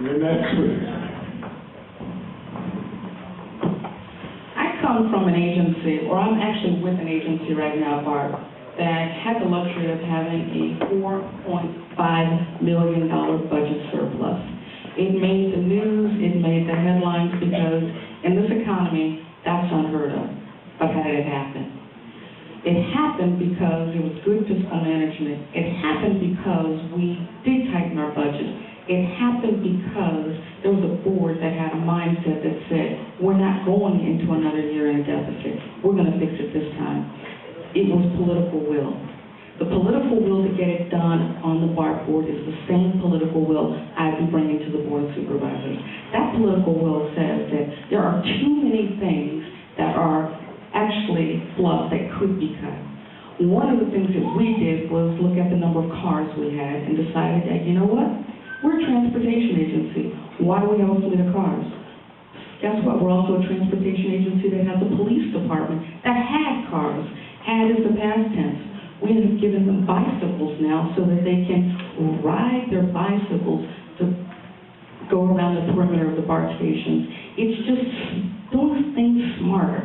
You're next, please. I come from an agency, or I'm actually with an agency right now, Bart, that had the luxury of having a $4.5 million budget surplus. It made the news, it made the headlines, because in this economy, that's unheard of. But how did it happen? It happened because there was good fiscal management. It happened because we did tighten our budget. It happened because there was a board that had a mindset that said, we're not going into another year in a deficit. We're going to fix it this time. It was political will. The political will to get it done on the BART board is the same political will I'd be bringing to the Board of Supervisors. That political will says that there are too many things that are actually fluff that could be cut. One of the things that we did was look at the number of cars we had and decided that, you know what? We're a transportation agency. Why do we have a fleet of cars? Guess what? We're also a transportation agency that has a police department that had cars. Had is the past tense. We have given them bicycles now so that they can ride their bicycles to go around the perimeter of the BART stations. It's just doing things smarter.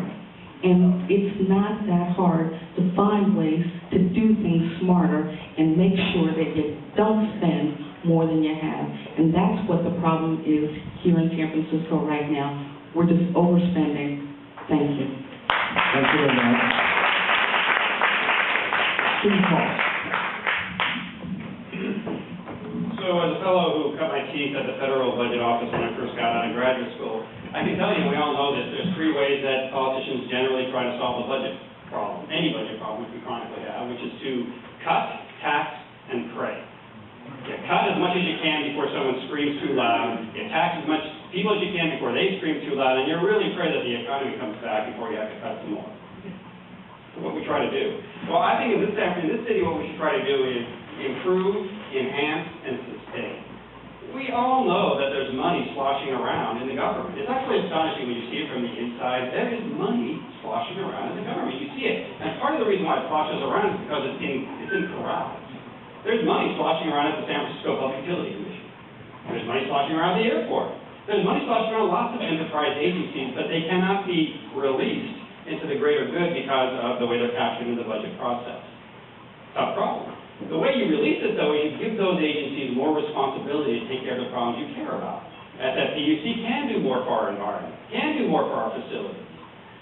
And it's not that hard to find ways to do things smarter and make sure that you don't spend more than you have. And that's what the problem is here in San Francisco right now. We're just overspending. Thank you. Thank you very much. So as a fellow who cut my teeth at the federal budget office when I first got out of graduate school, I can tell you, we all know this, there's three ways that politicians generally try to solve a budget problem, any budget problem which we chronically have, which is to cut, tax, and pray. You cut as much as you can before someone screams too loud, you tax as much people as you can before they scream too loud, and you're really afraid that the economy comes back before you have to cut some more. What we try to do. Well, I think in this city, what we should try to do is improve, enhance, and sustain. We all know that there's money sloshing around in the government. It's actually astonishing when you see it from the inside. There is money sloshing around in the government. You see it. And part of the reason why it sloshes around is because it's in corrals. There's money sloshing around at the San Francisco Public Utility Commission. There's money sloshing around the airport. There's money sloshing around lots of enterprise agencies, but they cannot be released into the greater good because of the way they're captured in the budget process. Tough problem. The way you release it, though, is you give those agencies more responsibility to take care of the problems you care about. SFPUC can do more for our environment, can do more for our facilities.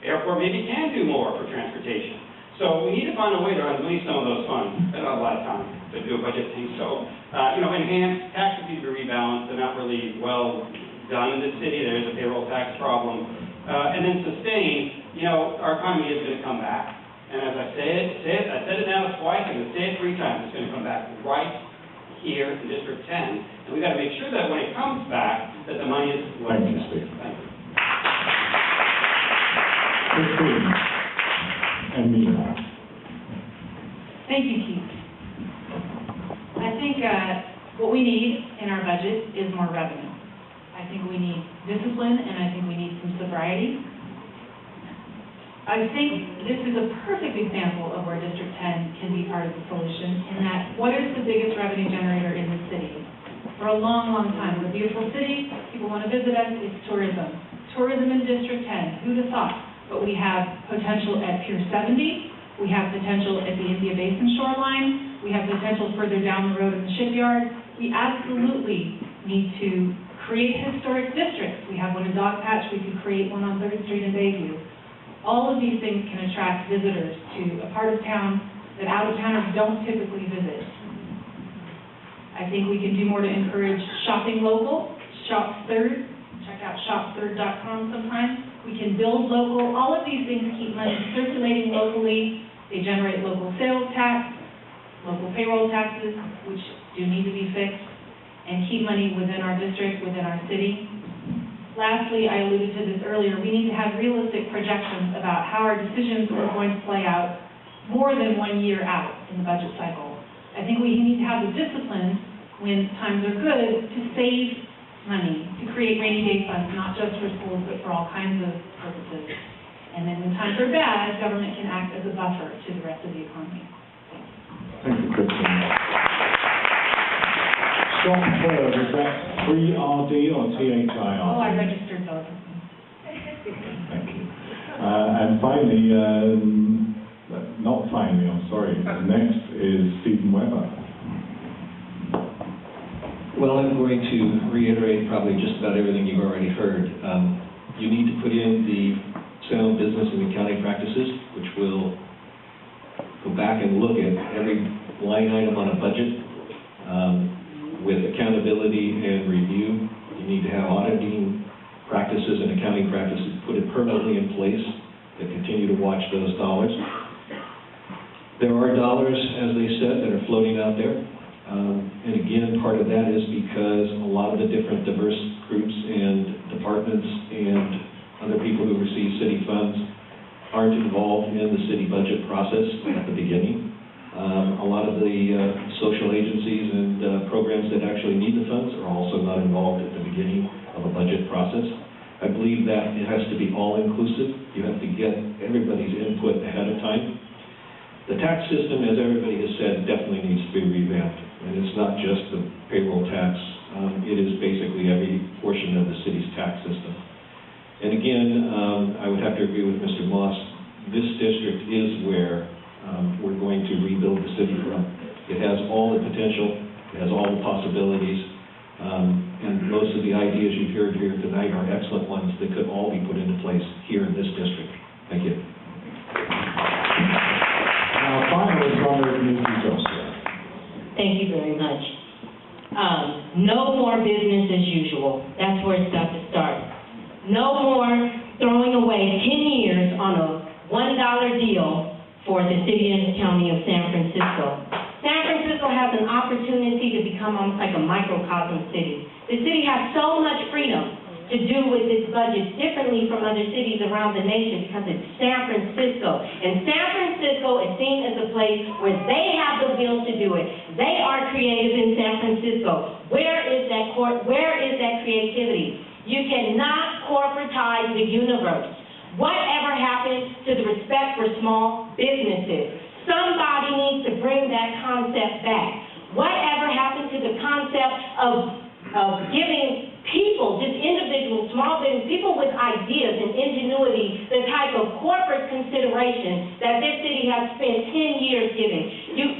Airport maybe can do more for transportation. So we need to find a way to release some of those funds. I don't have a lot of time to do a budget thing. So, enhance, taxes need to be rebalanced. They're not really well done in this city. There is a payroll tax problem. And then sustain, our economy is going to come back. And as I said it now twice, I'm going to say it 3 times. It's going to come back right here in District 10. And we've got to make sure that when it comes back, that the money is Thank you, Steve. Thank you. Christine and Mia. Thank you, Keith. I think what we need in our budget is more revenue. I think we need discipline, and I think we need some sobriety. I think this is a perfect example of where District 10 can be part of the solution, in that what is the biggest revenue generator in the city? For a long, long time, we're a beautiful city, people want to visit us, it's tourism. Tourism in District 10, who'd have thought? But we have potential at Pier 70, we have potential at the India Basin shoreline, we have potential further down the road in the shipyard. We absolutely need to create historic districts. We have one in Dogpatch, we could create one on 3rd Street in Bayview. All of these things can attract visitors to a part of town that out-of-towners don't typically visit. I think we can do more to encourage shopping local, shop third, check out shopthird.com sometimes. We can build local. All of these things keep money circulating locally. They generate local sales tax, local payroll taxes, which do need to be fixed, and keep money within our district, within our city. Lastly, I alluded to this earlier, we need to have realistic projections about how our decisions are going to play out more than 1 year out in the budget cycle. I think we need to have the discipline when times are good to save money, to create rainy day funds, not just for schools, but for all kinds of purposes. And then when times are bad, government can act as a buffer to the rest of the economy. Thank you, Christine. Shop third, is that 3RD or THIRD? Oh, I registered both. Thank you. And finally, not finally, I'm sorry, next is Stephen Weber. Well, I'm going to reiterate probably just about everything you've already heard. You need to put in the sound business and accounting practices, which will go back and look at every line item on a budget with accountability and review. You need to have auditing practices and accounting practices put it permanently in place that continue to watch those dollars. There are dollars, as they said, that are floating out there. And again, part of that is because a lot of the different diverse groups and departments and other people who receive city funds aren't involved in the city budget process at the beginning. A lot of the social agencies and programs that actually need the funds are also not involved at the beginning of a budget process. I believe that it has to be all-inclusive. You have to get everybody's input ahead of time. The tax system, as everybody has said, definitely needs to be revamped. And it's not just the payroll tax. It is basically every portion of the city's tax system. And again, I would have to agree with Mr. Moss. This district is where we're going to rebuild the city from. It has all the potential. It has all the possibilities. And most of the ideas you've heard here tonight are excellent ones that could all be put into place here in this district. Thank you. Now, finally, Honorable Mrs. Johnson. Thank you very much. No more business as usual. That's where it's got to start. No more throwing away 10 years on a $1 deal for the city and county of San Francisco. San Francisco has an opportunity to become almost like a microcosm city. The city has so much freedom to do with its budget differently from other cities around the nation because it's San Francisco. And San Francisco is seen as a place where they have the will to do it. They are creative in San Francisco. Where is that creativity? You cannot corporatize the universe. Whatever happened to the respect for small businesses? Somebody needs to bring that concept back. Whatever happened to the concept of giving people, just individuals, small business, people with ideas and ingenuity, the type of corporate consideration that this city has spent 10 years giving?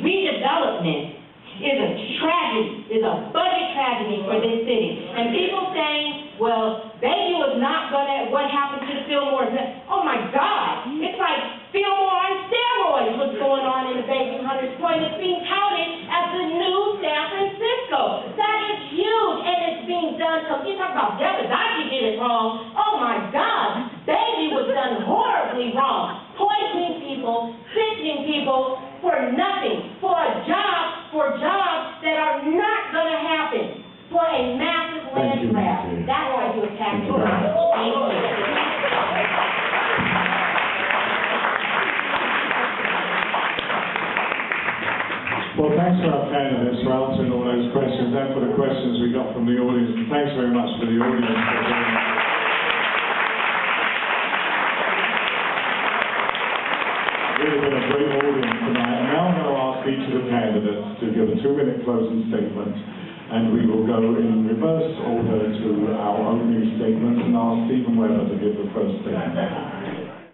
Redevelopment is a tragedy, is a budget tragedy for this city. And people saying, well, Bayview is not gonna, what happened to Fillmore? Oh my God, it's like Fillmore on steroids, what's going on in the Bayview Hunters Point. It's being touted as the new San Francisco. That is huge, and it's being done, so you talk about Devadachi did it wrong. Oh my God, Bayview was done horribly wrong. Poisoning people, sickening people for nothing, for jobs that are not gonna happen, for a massive land grab. That's why you attack the right. Thank you. Well, thanks to our candidates for answering all those questions and for the questions we got from the audience. And thanks very much for the audience for doing that. Really been a great audience tonight. And now I'm going to ask each of the candidates to give a 2-minute closing statement. And we will go in reverse order to our opening statements and ask Stephen Weber to give the first statement.